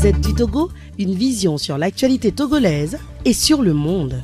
Gazette du Togo, une vision sur l'actualité togolaise et sur le monde.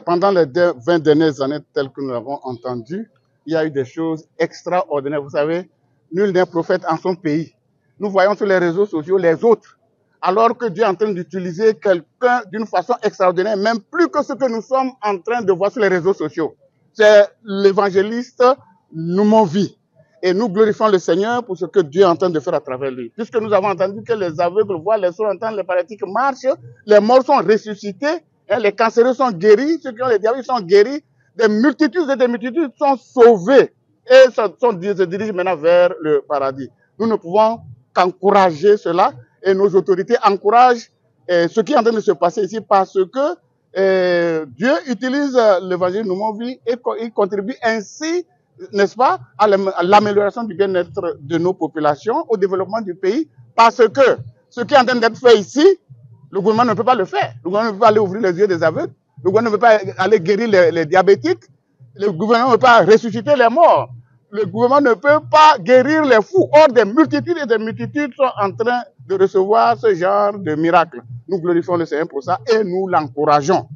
Pendant les 20 dernières années, telles que nous l'avons entendu, il y a eu des choses extraordinaires. Vous savez, nul n'est prophète en son pays. Nous voyons sur les réseaux sociaux les autres, alors que Dieu est en train d'utiliser quelqu'un d'une façon extraordinaire, même plus que ce que nous sommes en train de voir sur les réseaux sociaux. C'est l'évangéliste Noumovi. Et nous glorifions le Seigneur pour ce que Dieu est en train de faire à travers lui. Puisque nous avons entendu que les aveugles voient, les sourds entendent, les paralytiques marchent, les morts sont ressuscités, les cancéreux sont guéris, ceux qui ont les diabètes sont guéris, des multitudes et des multitudes sont sauvés et se dirigent maintenant vers le paradis. Nous ne pouvons qu'encourager cela et nos autorités encouragent ce qui est en train de se passer ici parce que Dieu utilise l'évangile Noumovi et il contribue ainsi, n'est-ce pas, à l'amélioration du bien-être de nos populations, au développement du pays, parce que ce qui est en train d'être fait ici, le gouvernement ne peut pas le faire. Le gouvernement ne peut pas aller ouvrir les yeux des aveugles. Le gouvernement ne peut pas aller guérir les diabétiques. Le gouvernement ne peut pas ressusciter les morts. Le gouvernement ne peut pas guérir les fous. Or, des multitudes et des multitudes sont en train de recevoir ce genre de miracle. Nous glorifions le Seigneur pour ça et nous l'encourageons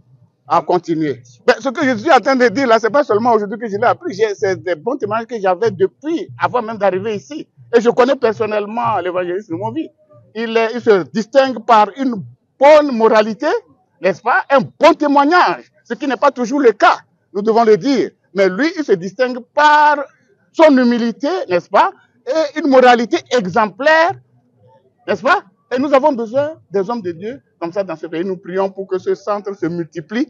à continuer. Ce que je suis en train de dire là, c'est pas seulement aujourd'hui que je l'ai appris, c'est des bons témoignages que j'avais depuis, avant même d'arriver ici. Et je connais personnellement l'évangéliste Noumovi. Il se distingue par une bonne moralité, n'est-ce pas, un bon témoignage, ce qui n'est pas toujours le cas, nous devons le dire. Mais lui, il se distingue par son humilité, n'est-ce pas, et une moralité exemplaire, n'est-ce pas. Et nous avons besoin des hommes de Dieu comme ça dans ce pays. Nous prions pour que ce centre se multiplie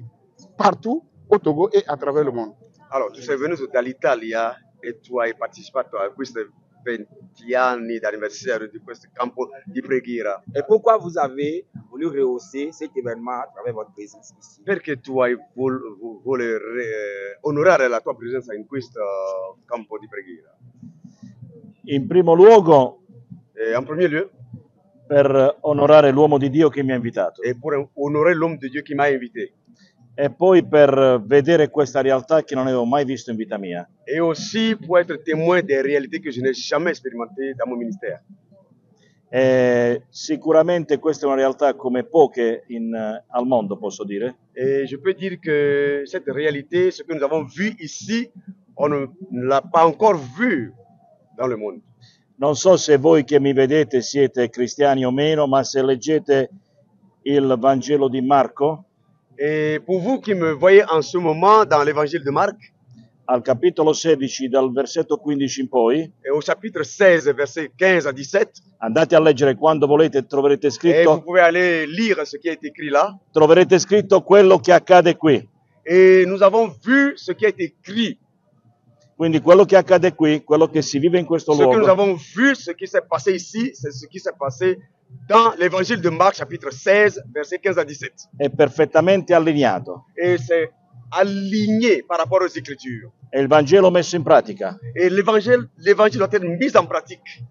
partout au Togo et à travers le monde. Alors, tu sei venuto dall'Italia e tu hai partecipato a questi 20 anni d'anniversaire di questo campo di preghiera. Et pourquoi vous avez voulu rehausser cet événement à travers votre présence ici? Perché tu hai voler onorare la tua presenza in questo campo di preghiera? In primo luogo, En premier lieu, per onorare l'uomo di Dio che mi ha invitato. et pour honorer l'homme de Dieu qui m'a invité. E poi per vedere questa realtà che non avevo mai visto in vita mia. Et aussi pour être témoin des réalités que je n'ai jamais expérimentées dans mon ministère. E sicuramente questa è una realtà come poche al mondo, posso dire. Et je peux dire que cette réalité, ce que nous avons vu ici, on ne l'a pas encore vu dans le monde. Non so se voi che mi vedete siete cristiani o meno, ma se leggete il Vangelo di Marco, Et pour vous qui me voyez en ce moment dans l'évangile de Marc, al capitolo 16, dal versetto 15 in poi, et au chapitre 16, versets 15 à 17, andate a leggere quando volete, troverete et vous scritto, pouvez aller lire ce qui est écrit là. troverete scritto quello che accade qui. Et nous avons vu ce qui est écrit. Quindi quello che accade qui, quello che si vive in questo Ce que nous luogo, avons vu, ce qui s'est passé ici, c'est ce qui s'est passé dans l'évangile de Marc, chapitre 16, versets 15 à 17. è perfettamente allineato. Et c'est aligné par rapport aux Écritures. È il Vangelo messo in pratica. Et l'évangile doit être mis en pratique.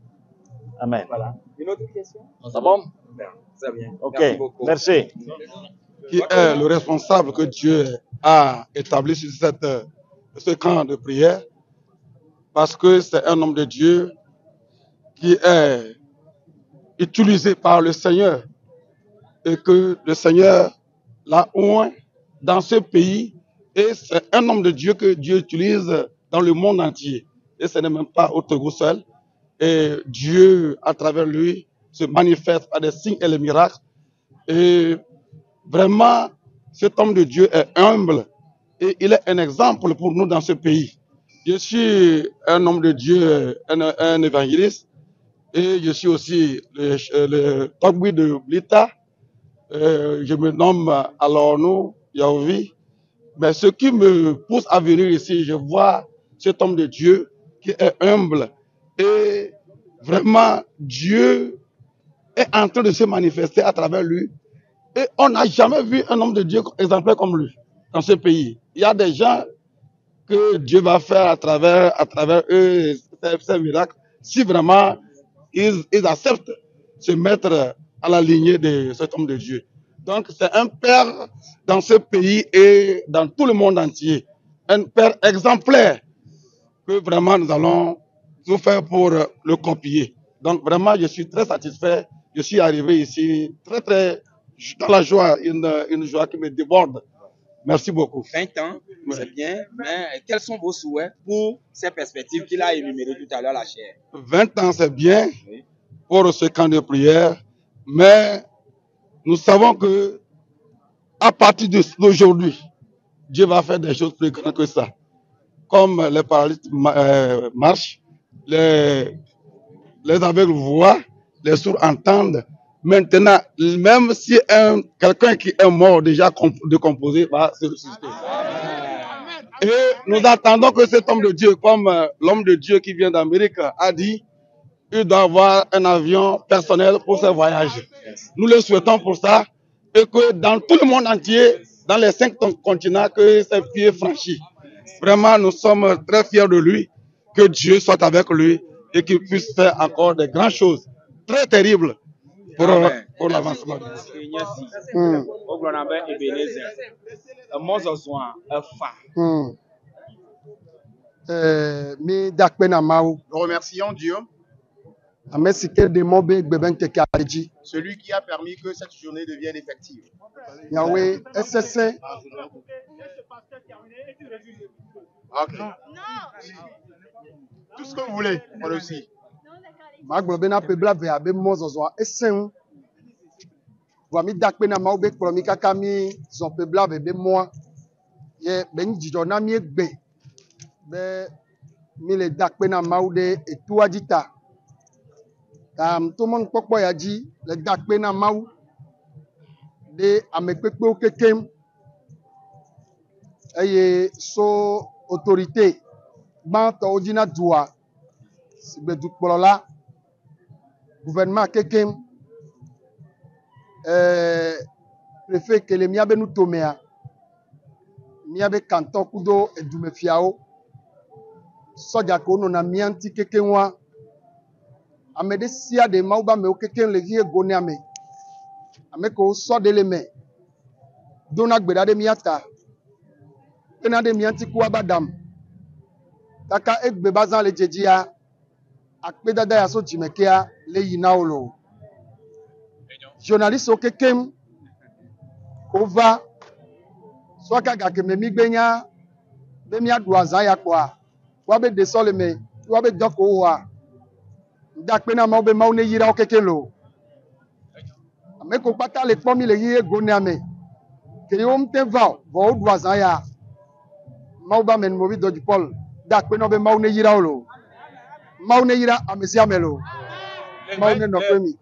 Amen. Voilà. Une autre question? C'est bon? Bien, très bien. Ok, Merci beaucoup. merci. Qui est le responsable que Dieu a établi sur ce camp de prière, parce que c'est un homme de Dieu qui est utilisé par le Seigneur et que le Seigneur l'a oint dans ce pays, et c'est un homme de Dieu que Dieu utilise dans le monde entier. Et ce n'est même pas au Togo seul. Et Dieu, à travers lui, se manifeste par des signes et les miracles. Et vraiment, cet homme de Dieu est humble et il est un exemple pour nous dans ce pays. Je suis un homme de Dieu, un évangéliste, et je suis aussi le Togbi de Blita. Je me nomme Alorno Yaovi. Mais ce qui me pousse à venir ici, je vois cet homme de Dieu qui est humble. Et vraiment, Dieu est en train de se manifester à travers lui. Et on n'a jamais vu un homme de Dieu exemplaire comme lui dans ce pays. Il y a des gens que Dieu va faire à travers eux ces miracles, si vraiment ils acceptent se mettre à la lignée de cet homme de Dieu. Donc c'est un père dans ce pays et dans tout le monde entier. Un père exemplaire que vraiment nous allons tout faire pour le copier. Donc vraiment je suis très satisfait je suis arrivé ici très dans la joie, une joie qui me déborde. Merci beaucoup. 20 ans, c'est bien, mais quels sont vos souhaits pour ces perspectives qu'il a énumérées tout à l'heure, la chair? 20 ans, c'est bien pour ce camp de prière, mais nous savons que à partir d'aujourd'hui, Dieu va faire des choses plus grandes que ça. Comme les paralytiques marchent, les aveugles voient, les sourds entendent. Maintenant, même si quelqu'un qui est mort déjà décomposé va se ressusciter. Et nous attendons que cet homme de Dieu, comme l'homme de Dieu qui vient d'Amérique a dit, il doit avoir un avion personnel pour ses voyages. Nous le souhaitons pour ça et que dans tout le monde entier, dans les 5 continents, que ses pieds franchissent. Vraiment, nous sommes très fiers de lui, que Dieu soit avec lui et qu'il puisse faire encore des grandes choses très terribles pour l'avancement. Nous remercions Dieu, celui qui a permis que cette journée devienne effective. Yahweh, SSC. Ok. Tout ce que vous voulez, moi aussi. Magbobena pebla ve abe mozozo esen. Wami dakpe na maube kpromi kaka mi zon pebla ve be moi. Ye ben jijo na mi egbe. Be mi le dakpe na maude etu adita. Tout le monde pokpo ya ji le dakpe na mau de amekpekpe okekem. Eye so autorité ban to odina dua sigbe dukpolola gouvernement kekem préfet kele miabe nu tomea miabe kanton kudo edume fiao soja ko no na mianti kekenwa amede sia de mauba me okeken le vie gone ame ameko so de le me dona gbeda de miata ena de mianti ku abadam taka egbe bazan le jejia akpeda da ya so jimekea le yinaolo journaliste okekem ova swaka ga ke memi gbenya be mi adu azan ya kwa wa be de sole me wa be doko wa nda pe na ma be ma ne yira okeke lo ameko pata le pomi le yi ego ne ame ke yo mte va vo du azan ya ma ba men mo bi do Paul da pe no be ma ne yira lo ma ne yira amesi amelo ma ne no pe mi.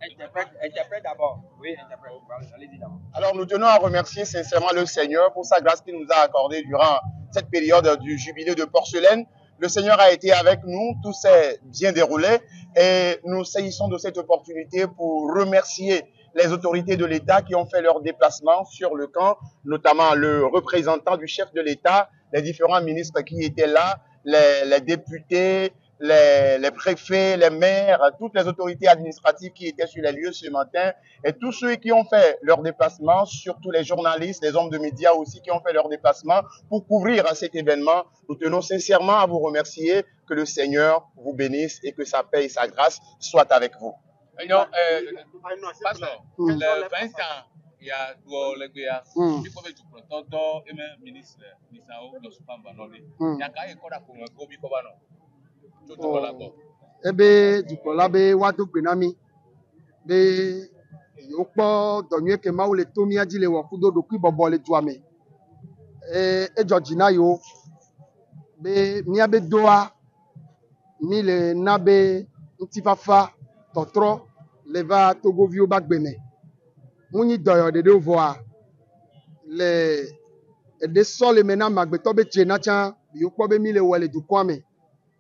Interprète d'abord. Oui, interprète. Allez-y d'abord. Alors nous tenons à remercier sincèrement le Seigneur pour sa grâce qu'il nous a accordée durant cette période du jubilé de porcelaine. Le Seigneur a été avec nous, tout s'est bien déroulé et nous saisissons de cette opportunité pour remercier les autorités de l'État qui ont fait leur déplacement sur le camp, notamment le représentant du chef de l'État, les différents ministres qui étaient là, les députés, les préfets, les maires, toutes les autorités administratives qui étaient sur les lieux ce matin et tous ceux qui ont fait leur déplacement, surtout les journalistes, les hommes de médias aussi qui ont fait leur déplacement pour couvrir cet événement. Nous tenons sincèrement à vous remercier, que le Seigneur vous bénisse et que sa paix et sa grâce soient avec vous. Pastor, le 20 ans, il y a deux légumes. Il faut que tu protèges le ministre Nisao de Supambanoli. Il y a quand même quoi pour un gobi kobano. Ebe dukola be wado gbenami be yokpo donye ke ma ole to mi aji le wo kudo do ku bobo le duame ejojina yo be mi abe doa mi le nabe ntifafa totro leva togovio bagbeme muni doyo de voa le de sole mena magbeto be chena cha yokpo be mi le wole dukwame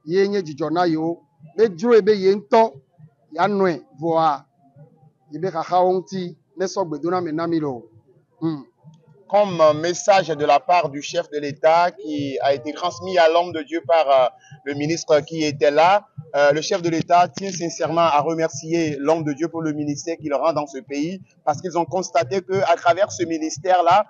yenye jijona yo be dro ebe ye nto ya noe voa ibe kaka onti ne so gbedona me namilo comme message de la part du chef de l'État qui a été transmis à l'homme de Dieu par le ministre qui était là. Le chef de l'État tient sincèrement à remercier l'homme de Dieu pour le ministère qu'il rend dans ce pays, parce qu'ils ont constaté qu'à travers ce ministère-là,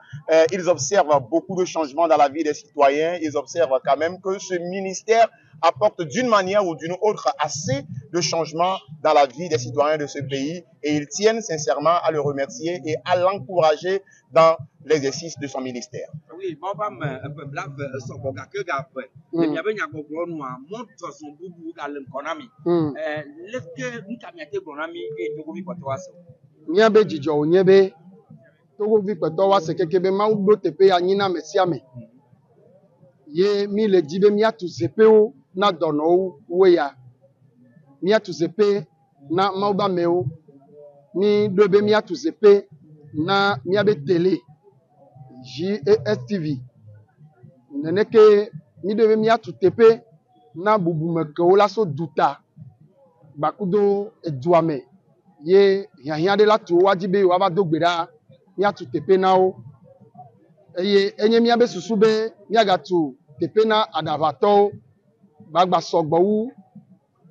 ils observent beaucoup de changements dans la vie des citoyens. Ils observent quand même que ce ministère apporte d'une manière ou d'une autre assez de changements dans la vie des citoyens de ce pays, et ils tiennent sincèrement à le remercier et à l'encourager dans l'exercice de son ministère. Oui, bon, montre son boubou dans le konami. L'est-ce que nous camionnons konami et nous gouvernons pour toi? Niabe Djidjo, Niabe, Togo vi petowa se kekebe ma ugbo tepe ya nyina mesiame. Ye mi le dibe mi atu zepeo na dono we ya. Mi atu zepe na mauba meo. Mi dobe mi atu zepe na miabe tele. JSTV. Neneke mi dobe mi atu tepe na bubu meke la so duta. Bakudo eduame. Ye ya de la tu wajibe waba dogbera. Mi atu tepe na o. Eye enye mi abe susube mi agatu tepe na adavato bagba sogbo wu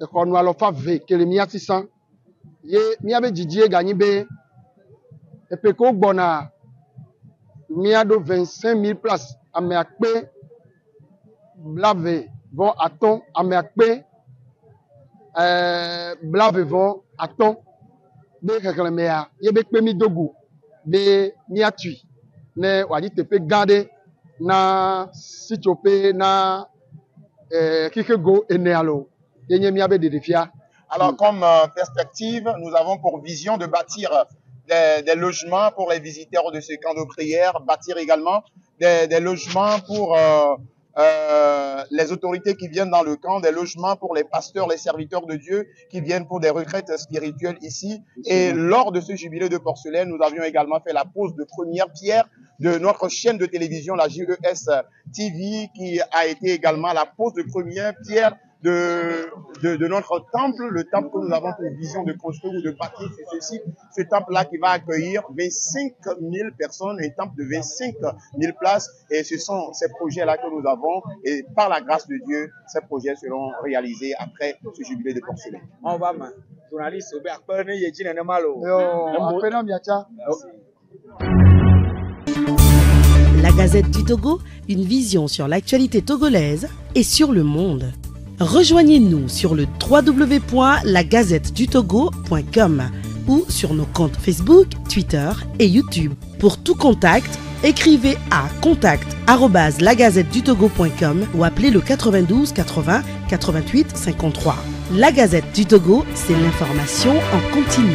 ekonu alofa ve kele mi atisan ye mi abe jijie ganyibe epeko gbona mi ado 25,000 places ame akpe blave vont aton ame akpe blave vont aton be kekele mea ye be kpe mi dogu be mi atui ne wadi tepe gade na sitope na kikego enealo yenye miabe de defia. Alors comme perspective, nous avons pour vision de bâtir des logements pour les visiteurs de ce camp de prière, bâtir également des logements pour les autorités qui viennent dans le camp, des logements pour les pasteurs, les serviteurs de Dieu qui viennent pour des retraites spirituelles ici. Et lors de ce jubilé de porcelaine, nous avions également fait la pose de première pierre de notre chaîne de télévision, la JES TV, qui a été également la pose de première pierre de notre temple, le temple que nous avons pour vision de construire ou de bâtir sur ceci, ce temple-là qui va accueillir 25 000 personnes, un temple de 25 000 places, et ce sont ces projets-là que nous avons, et par la grâce de Dieu, ces projets seront réalisés après ce jubilé de porcelaine. On va, journaliste, La Gazette du Togo, une vision sur l'actualité togolaise et sur le monde. Rejoignez-nous sur le www.lagazettedutogo.com ou sur nos comptes Facebook, Twitter et YouTube. Pour tout contact, écrivez à contact@lagazettedutogo.com ou appelez le 92 80 88 53. La Gazette du Togo, c'est l'information en continu.